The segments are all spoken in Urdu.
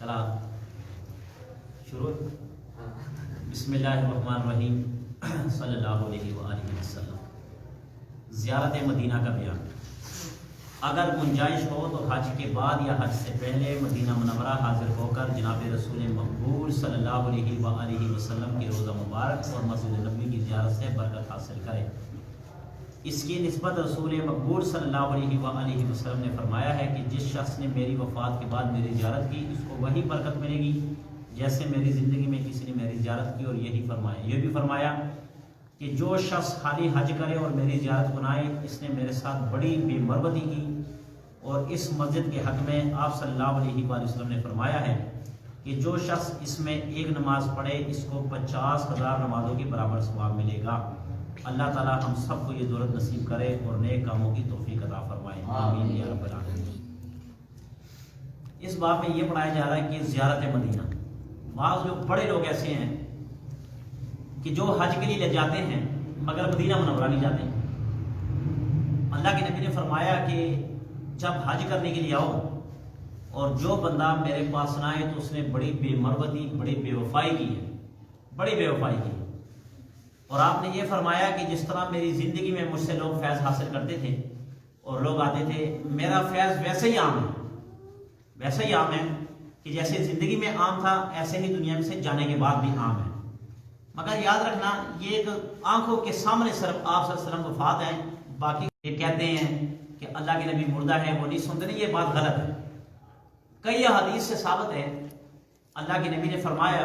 چلا شروع. بسم اللہ الرحمن الرحیم. صلی اللہ علیہ وآلہ وسلم. زیارت مدینہ کا بیان. اگر گنجائش ہو تو حج کے بعد یا حج سے پہلے مدینہ منورہ حاضر ہو کر جناب رسول مقبول صلی اللہ علیہ وآلہ وسلم کے روضہ مبارک اور مسجد نبوی کی زیارت سے برکت حاصل کرے. اس کی نسبت رسول مقبول صلی اللہ علیہ وآلہ وسلم نے فرمایا ہے کہ جس شخص نے میری وفات کے بعد میری زیارت کی اس کو وہی برکت ملے گی جیسے میری زندگی میں کسی نے میری زیارت کی. اور یہ بھی فرمایا کہ جو شخص خالی حج کرے اور میری زیارت بنائے اس نے میرے ساتھ بڑی بے مربتی کی. اور اس مسجد کے حق میں آپ صلی اللہ علیہ وآلہ وسلم نے فرمایا ہے کہ جو شخص اس میں ایک نماز پڑھے اس کو 50,000 نمازوں کے برابر ثواب ملے گا. اللہ تعالی ہم سب کو یہ دولت نصیب کرے اور نیک کاموں کی توفیق عطا فرمائے. آمین یا رب العالمین. اس باب میں یہ پڑھایا جا رہا ہے کہ زیارت مدینہ. بعض جو بڑے لوگ ایسے ہیں کہ جو حج کے لیے جاتے ہیں مگر مدینہ منورہ نہیں جاتے. اللہ کے نبی نے فرمایا کہ جب حج کرنے کے لیے آؤ اور جو بندہ میرے پاس نہ آئے تو اس نے بڑی بے مربتی بڑی بے وفائی کی ہے. بڑی بے وفائی کی. اور آپ نے یہ فرمایا کہ جس طرح میری زندگی میں مجھ سے لوگ فیض حاصل کرتے تھے اور لوگ آتے تھے میرا فیض ویسے ہی عام ہے کہ جیسے زندگی میں عام تھا ایسے ہی دنیا میں سے جانے کے بعد بھی عام ہے. مگر یاد رکھنا یہ ایک آنکھوں کے سامنے صرف آپ صلی اللہ علیہ وسلم وفات ہے. باقی یہ کہتے ہیں کہ اللہ کے نبی مردہ ہے وہ نہیں سنتے نہیں. یہ بات غلط ہے. کئی حدیث سے ثابت ہے اللہ کے نبی نے فرمایا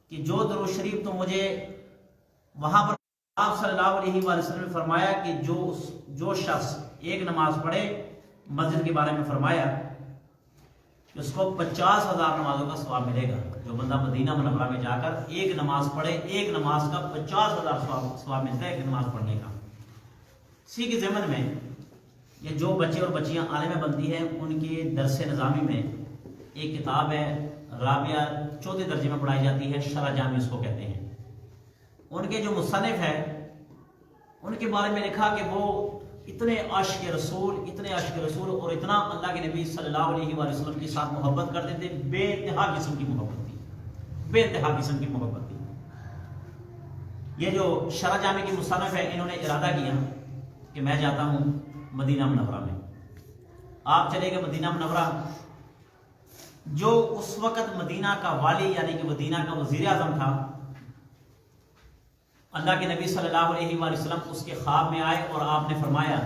کہ جو درود شریف تو مجھے وہاں پر آپ صلی اللہ علیہ وآلہ وسلم نے فرمایا کہ جو شخص ایک نماز پڑھے مسجد کے بارے میں فرمایا کہ اس کو 50,000 نمازوں کا ثواب ملے گا. جو بندہ مدینہ منورہ میں جا کر ایک نماز پڑھے ایک نماز کا 50,000 ثواب ملتا ہے ایک نماز پڑھنے کا. اسی کے ضمن میں یہ جو بچے اور بچیاں عالمہ بنتی ہیں ان کے درس نظامی میں ایک کتاب ہے رابعہ 4 درجے میں پڑھائی جاتی ہے. شرح جامی اس کو کہتے ہیں. ان کے جو مصنف ہے ان کے بارے میں لکھا کہ وہ اتنے عاشق رسول اور اتنا اللہ کے نبی صلی اللہ علیہ وآلہ وسلم کے ساتھ محبت کرتے تھے. بے انتہا قسم کی محبت تھی. یہ جو شرح جامی کی مصنف ہے انہوں نے ارادہ کیا کہ میں جاتا ہوں مدینہ منورہ میں. آپ چلے گئے مدینہ منورہ. جو اس وقت مدینہ کا والی یعنی کہ مدینہ کا وزیر اعظم تھا اللہ کے نبی صلی اللہ علیہ وآلہ وسلم اس کے خواب میں آئے اور آپ نے فرمایا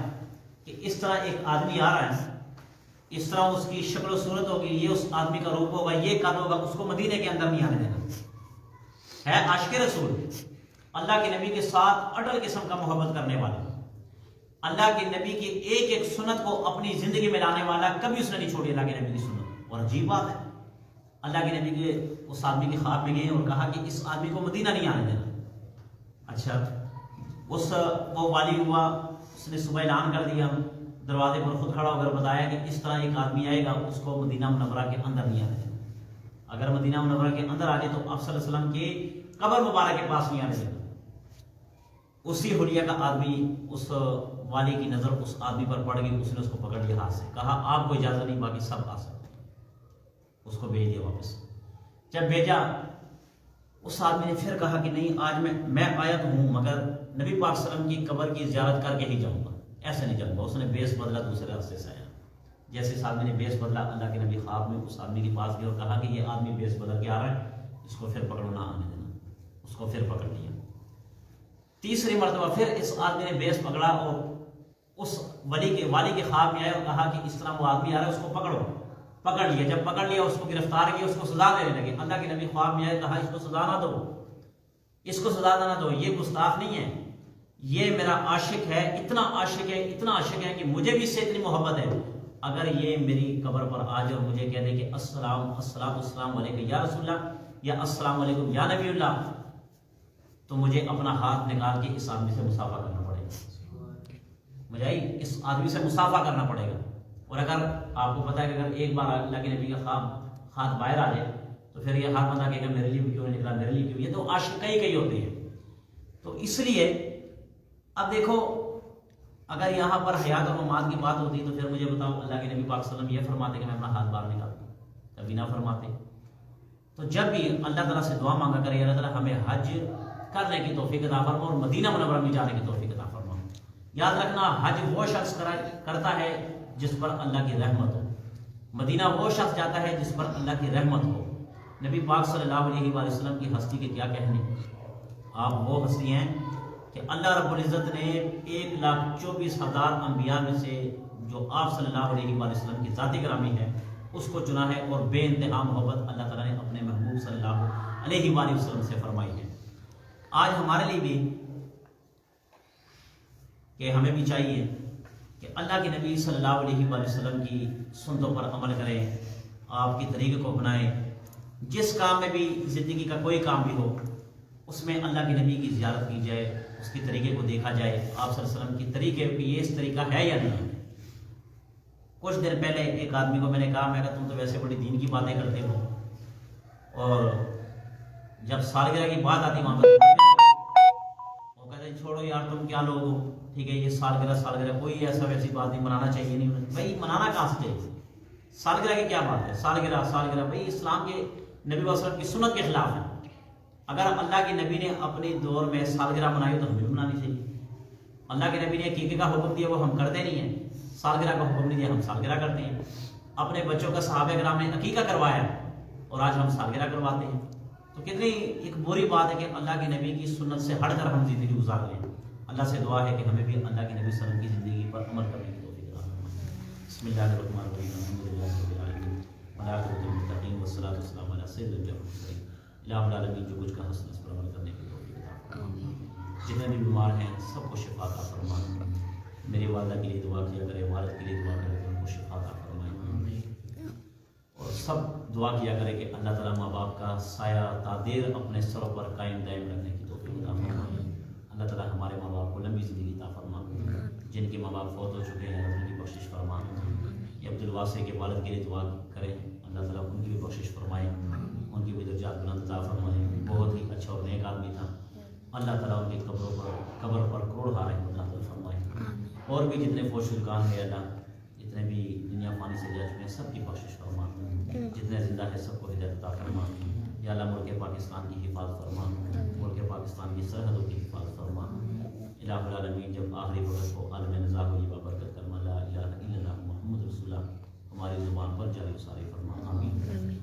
کہ اس طرح ایک آدمی آ رہا ہے اس طرح اس کی شکل و صورت ہوگی یہ اس آدمی کا روپ ہوگا یہ قد ہوگا اس کو مدینے کے اندر نہیں آنے دینا. ہے عاشق رسول اللہ کے نبی کے ساتھ اٹل قسم کا محبت کرنے والا اللہ کے نبی کی ایک ایک سنت کو اپنی زندگی میں لانے والا کبھی اس نے نہیں چھوڑی اللہ کے نبی کی سنت. اور عجیب بات ہے اللہ کے نبی کے اس آدمی کے خواب میں گئے اور کہا کہ اس آدمی کو مدینہ نہیں آنے دینا. اچھا وہ والی ہوا اس نے صبح اعلان کر دیا دروازے پر خود کھڑا ہو کر بتایا کہ اس طرح ایک آدمی آئے گا اس کو مدینہ منورہ کے اندر نہیں آنے دینا. اگر مدینہ منورہ کے اندر آ جائے تو آپ صلی اللہ علیہ وسلم کے قبر مبارک کے پاس نہیں آنے دینا. اسی حلیہ کا آدمی اس والی کی نظر اس آدمی پر پڑ گئی. اس نے اس کو پکڑ لیا ہاتھ سے کہا آپ کو اجازت نہیں باقی سب آ سکتے. اس کو بھیج دیا واپس. جب بھیجا اس آدمی نے پھر کہا کہ نہیں آج میں آیا تو ہوں مگر نبی پاک صلی اللہ علیہ وسلم کی قبر کی زیارت کر کے ہی جاؤں گا. ایسے نہیں جاؤں گا. اس نے بیس بدلا دوسرے راستے سے آیا. جیسے اس آدمی نے بیس بدلا اللہ کے نبی خواب میں اس آدمی کے پاس گئے اور کہا کہ یہ آدمی بیس بدل کے آ رہا ہے اس کو پھر پکڑو نہ آنے دینا. اس کو پھر پکڑ لیا. تیسری مرتبہ پھر اس آدمی نے بیس پکڑا اور اس والی کے خواب میں آیا اور کہا کہ اس طرح وہ آدمی آ رہا ہے اس کو پکڑو. پکڑ لیا. جب پکڑ لیا اس کو گرفتار کیا اس کو سزا دینے لگے. اللہ کے نبی خواب میں آئے کہا اس کو سزا نہ دو یہ گستاخ نہیں ہے یہ میرا عاشق ہے اتنا عاشق ہے کہ مجھے بھی اس سے اتنی محبت ہے. اگر یہ میری قبر پر آ جائے اور مجھے کہہ دے کہ السلام علیکم یا رسول اللہ یا السلام علیکم یا نبی اللہ تو مجھے اپنا ہاتھ نکال کے اس آدمی سے مصافحہ کرنا پڑے گا. اس آدمی سے مصافحہ کرنا پڑے گا. اور اگر آپ کو پتا ہے کہ اگر ایک بار اللہ کے نبی کا ہاتھ باہر آ جائے تو پھر یہ ہاتھ بتا کہ میرے لیے بھی کیوں نکلا میرے لیے کیوں. یہ تو عاشق کئی ہوتے ہیں. تو اس لیے اب دیکھو اگر یہاں پر حیات اور ممات کی بات ہوتی تو پھر مجھے بتاؤ اللہ کے نبی پاک صلی اللہ علیہ وسلم یہ فرماتے کہ میں اپنا ہاتھ باہر نکالتا ہوں. کبھی نہ فرماتے. تو جب بھی اللہ تعالیٰ سے دعا مانگا کرے اللہ تعالیٰ ہمیں حج کرنے کی توفیق عطا فرما اور مدینہ منورہ میں جانے کی توفیق عطا فرما. یاد رکھنا حج وہ شخص کرتا ہے جس پر اللہ کی رحمت ہو. مدینہ وہ شخص جاتا ہے جس پر اللہ کی رحمت ہو. نبی پاک صلی اللہ علیہ وآلہ وسلم کی ہستی کے کیا کہنے. آپ وہ ہستی ہیں کہ اللہ رب العزت نے 1,24,000 انبیاء میں سے جو آپ صلی اللہ علیہ وآلہ وسلم کی ذات گرامی ہے اس کو چنا ہے اور بے انتہا محبت اللہ تعالیٰ نے اپنے محبوب صلی اللہ علیہ وآلہ وسلم سے فرمائی ہے. آج ہمارے لیے بھی کہ ہمیں بھی چاہیے کہ اللہ کے نبی صلی اللہ علیہ وآلہ وسلم کی سنتوں پر عمل کریں, آپ کے طریقے کو اپنائیں. جس کام میں بھی زندگی کا کوئی کام بھی ہو اس میں اللہ کے نبی کی زیارت کی جائے, اس کے طریقے کو دیکھا جائے, آپ صلی اللہ علیہ وسلم کی طریقے کہ یہ اس طریقہ ہے یا نہیں ہے. کچھ دن پہلے ایک آدمی کو میں نے کہا, میں کہا تم تو ویسے بڑی دین کی باتیں کرتے ہو اور جب سالگرہ کی بات آتی وہاں پر وہ کہتے ہیں چھوڑو یار تم کیا لوگ ہو, ٹھیک ہے یہ سالگرہ کوئی ایسا ویسی بات نہیں, منانا چاہیے نہیں. بھائی منانا کہاں سے چاہیے, سالگرہ کی کیا بات ہے. سالگرہ بھائی اسلام کے نبی صلی اللہ علیہ وسلم کی سنت کے خلاف ہے. اگر اللہ کے نبی نے اپنے دور میں سالگرہ منائی تو ہمیں بھی منانی چاہیے. اللہ کے نبی نے عقیقے کا حکم دیا وہ ہم کرتے نہیں ہیں, سالگرہ کا حکم نہیں دیا ہم سالگرہ کرتے ہیں. اپنے بچوں کا صحابہ کرام نے عقیقہ کروایا اور آج ہم سالگرہ کرواتے ہیں. تو کتنی ایک بری بات ہے کہ اللہ کے نبی کی سنت سے ہٹ کر ہم زندگی گزار لیں. اللہ سے دعا ہے کہ ہمیں بھی اللہ کے نبی صلی اللہ علیہ وسلم کی زندگی پر عمل کرنے کی توفیق عطا فرمائے. بسم اللہ الرحمن الرحیم, الحمدللہ رب العالمین والعاقبۃ للمتقین والصلاۃ والسلام علی سید المرسلین. الہ العالمین جو کچھ کا حسن اس پر عمل کرنے کی توفیق عطا فرمائے. جتنے بھی بیمار ہیں سب کو شفا عطا فرمائے. میری والدہ کے لیے دعا کیا کرے, والد کے لیے دعا کرے کہ ان کو شفا عطا فرمائے. اور سب دعا کیا کرے کہ اللہ تعالیٰ ماں باپ کا سایہ تادیر اپنے سروں پر قائم دائم رکھنے کی توفیق عطا فرمائے. اللہ تعالیٰ ہمارے ماں باپ کو لمبی زندگی عطا فرما. جن کے ماں باپ فوت ہو چکے ہیں ان کی بخشش فرما. یہ عبدالواسع کے والد کے لیے دعا کریں, اللہ تعالیٰ ان کی بھی بخشش فرمائے, ان کی بھی درجات بلند عطا فرمائے. بہت ہی اچھا اور نیک آدمی تھا. اللہ تعالیٰ ان کی قبر پر کروڑ رحمت عطا فرمائے. اور بھی جتنے فوت شدگان ہیں اللہ, جتنے بھی دنیا پانی سے جا چکے ہیں سب کی بخشش فرما. جتنے زندہ ہیں سب کو ہدایت عطا فرما. یا اللہ ملک پاکستان کی حفاظت فرما, ملک پاکستان کی سرحدوں کی حفاظت فرما. الہ العالمین جب آخری وقت کو عالم نزاع ہوئی برکت کرما, لا الہ الا اللہ محمد رسول اللہ ہماری زبان پر جاری و ساری فرما. آمین.